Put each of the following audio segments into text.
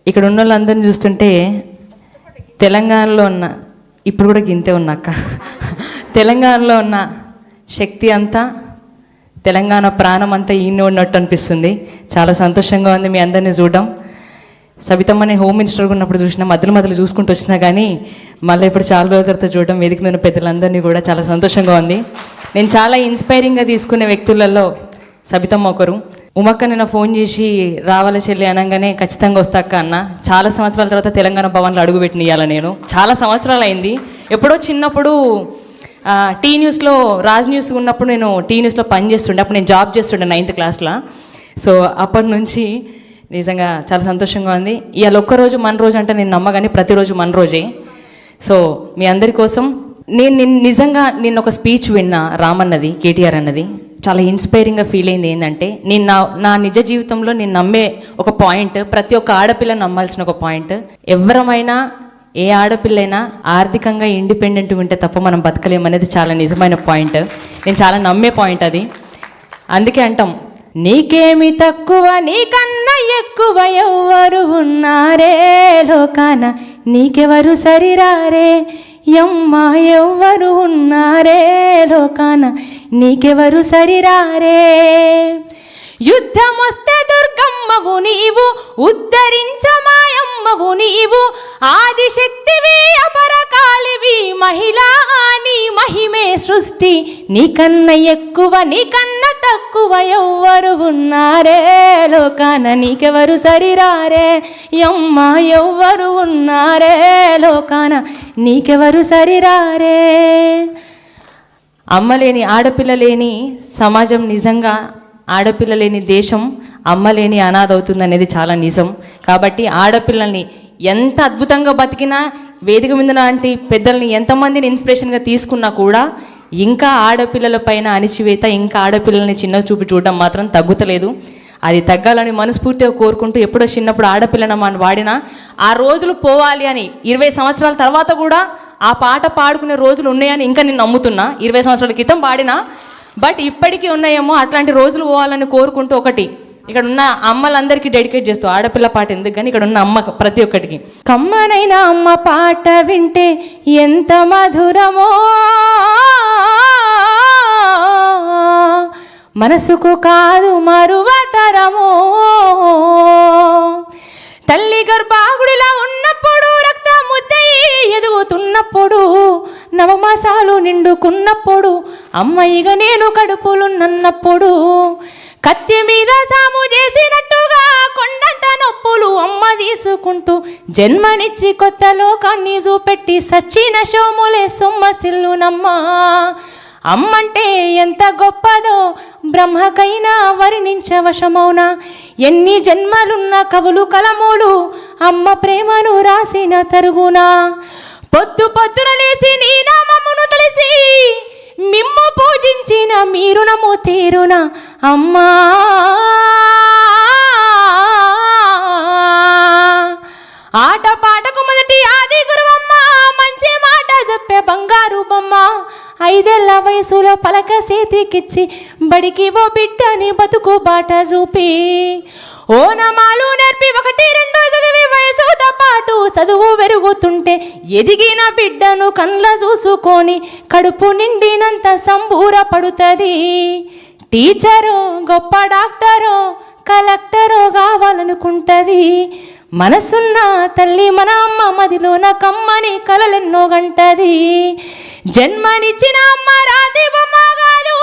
ఇక్కడ ఉన్న వాళ్ళందరినీ చూస్తుంటే తెలంగాణలో ఉన్న, ఇప్పుడు కూడా గింతే ఉన్నాక, తెలంగాణలో ఉన్న శక్తి అంతా, తెలంగాణ ప్రాణం అంతా ఈయన ఉన్నట్టు అనిపిస్తుంది. చాలా సంతోషంగా ఉంది మీ అందరినీ చూడడం. సబితమ్మని హోమ్ మినిస్టర్గా ఉన్నప్పుడు చూసినా, మధ్యలో చూసుకుంటూ వచ్చినా కానీ మళ్ళీ ఇప్పుడు చాలా రోజుల తర్వాత చూడడం, వేదిక మీద పెద్దలందరినీ కూడా చాలా సంతోషంగా ఉంది. నేను చాలా ఇన్స్పైరింగ్గా తీసుకునే వ్యక్తులలో సబితమ్మ ఒకరు. ఉమక్క నిన్న ఫోన్ చేసి రావాల చెల్లి అనగానే ఖచ్చితంగా వస్తాక అన్న. చాలా సంవత్సరాల తర్వాత తెలంగాణ భవన్లో అడుగుపెట్టిన ఇవ్వాలి. నేను చాలా సంవత్సరాలు అయింది. ఎప్పుడో చిన్నప్పుడు టీ న్యూస్లో, రాజ్ న్యూస్ ఉన్నప్పుడు నేను టీ న్యూస్లో పనిచేస్తుండే. అప్పుడు నేను జాబ్ చేస్తుండే 9th క్లాస్లో. సో అప్పటి నుంచి నిజంగా చాలా సంతోషంగా ఉంది. ఇవాళ ఒక్కరోజు మన రోజు అంటే నేను నమ్మగానే ప్రతిరోజు మన రోజే. సో మీ అందరి కోసం నిజంగా నేను ఒక స్పీచ్ విన్నా, రామన్నది, కేటీఆర్ అన్నది. చాలా ఇన్స్పైరింగ్గా ఫీల్ అయింది. ఏంటంటే నేను నా నిజ జీవితంలో నేను నమ్మే ఒక పాయింట్, ప్రతి ఒక్క ఆడపిల్ల నమ్మాల్సిన ఒక పాయింట్, ఎవరమైనా ఏ ఆడపిల్లైనా ఆర్థికంగా ఇండిపెండెంట్ ఉంటే తప్ప మనం బతకలేమనేది చాలా నిజమైన పాయింట్. నేను చాలా నమ్మే పాయింట్ అది. అందుకే అంటాం, నీకేమి తక్కువ నీకన్నా ఎక్కువ ఎవ్వరు ఉన్నారే లోకాన, నీకెవరు సరిరారే యమ్మా, ఎవ్వరు ఉన్నారే లోకాన, నీకెవరు సరిరారే. యుద్ధం వస్తే దుర్గమ్మవు నీవు, ఉద్ధరించమాయమ్మవు నీవు, ఆదిశక్తివి అపరకాలివి, మహిళా నీ మహిమే సృష్టి, నీకన్నా ఎక్కువ నీకన్నా తక్కువ ఎవ్వరు ఉన్నారే లోకాన, నీకెవరు సరిరారే యమ్మా, ఎవ్వరు ఉన్నారే లోకాన, నీకెవరు సరిరారే. అమ్మ లేని, ఆడపిల్ల లేని సమాజం, నిజంగా ఆడపిల్ల లేని దేశం, అమ్మ లేని అనాథ అవుతుంది అనేది చాలా నిజం. కాబట్టి ఆడపిల్లల్ని ఎంత అద్భుతంగా బతికినా, వేదిక మీద లాంటి పెద్దల్ని ఎంతమందిని ఇన్స్పిరేషన్గా తీసుకున్నా కూడా ఇంకా ఆడపిల్లల పైన అణిచివేత, ఇంకా ఆడపిల్లల్ని చిన్న చూపి చూడడం మాత్రం తగ్గుతలేదు. అది తగ్గాలని మనస్ఫూర్తిగా కోరుకుంటూ, ఎప్పుడో చిన్నప్పుడు ఆడపిల్లన మనం వాడినా ఆ రోజులు పోవాలి అని 20 సంవత్సరాల తర్వాత కూడా ఆ పాట పాడుకునే రోజులు ఉన్నాయని ఇంకా నేను నమ్ముతున్నా. 20 సంవత్సరాల క్రితం పాడినా, బట్ ఇప్పటికీ ఉన్నాయేమో. అట్లాంటి రోజులు పోవాలని కోరుకుంటూ ఒకటి ఇక్కడ ఉన్న అమ్మలందరికీ డెడికేట్ చేస్తూ, ఆడపిల్ల పాట ఎందుకు కానీ ఇక్కడ ఉన్న అమ్మ ప్రతి ఒక్కటికి, కమ్మనైనా అమ్మ పాట వింటే ఎంత మధురమో, మనసుకు కాదు మరువతరమో. తల్లి గర్భాగుడిలా ఉన్నప్పుడు, రక్త ముద్దయి ఎదుగుతున్నప్పుడు, నవమాసాలు నిండుకున్నప్పుడు, అమ్మయిగా నేను కడుపులున్నప్పుడు, కత్తి మీద సాము చేసినట్టుగా కొండంత నొప్పులు అమ్మ తీసుకుంటూ, జన్మనిచ్చి కొత్త లోకాన్ని చూపెట్టి సచ్చిన శోములే సొమ్మసిల్లునమ్మా. అమ్మంటే ఎంత గొప్పదో బ్రహ్మకైనా వర్ణించవశమౌనా. ఎన్ని జన్మలున్న కవులు కలములు అమ్మ ప్రేమను రాసిన తరుగునా. పొద్దు పొద్దున లేసి నీ నామమును తెలిసి మిమ్ము పూజించిన మీరునము తీరున అమ్మా. ఆట పాటకు మొదటి ఆది గురువమ్మ, మంచి మాట చెప్పే బంగారు బొమ్మ. 5 ఏళ్ల వయసులో పలక చేతికిచ్చి బడికి ఓ బిడ్డని బతుకు బాట చూపి, ఓనమాలు నేర్పి 1, 2 చదివి వయసుతో పాటు చదువు పెరుగుతుంటే ఎదిగిన బిడ్డను కళ్ళ చూసుకొని కడుపు నిండినంత సంబూరపడుతుంది. టీచరు, గొప్ప డాక్టరు, కలెక్టరు కావాలనుకుంటుంది. మనసున్న తల్లి మన అమ్మ మదిలోన కమ్మని కలలెన్నో గంటది. జన్మనిచ్చిన అమ్మ రాతి బొమ్మ కాదు,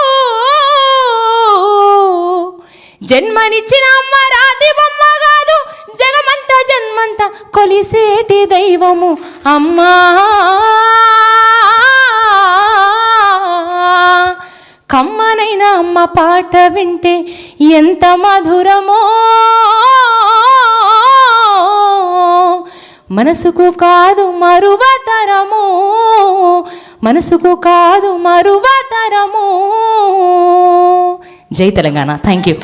జన్మనిచ్చిన అమ్మ రాతి బొమ్మ కాదు, జగమంత జన్మంత కొలిసేటి దైవము అమ్మా. కమ్మనైన అమ్మ పాట వింటే ఎంత మధురమో, మనసుకు కాదు మరువతరము, మనసుకు కాదు మరువతరము. జై తెలంగాణ. Thank you.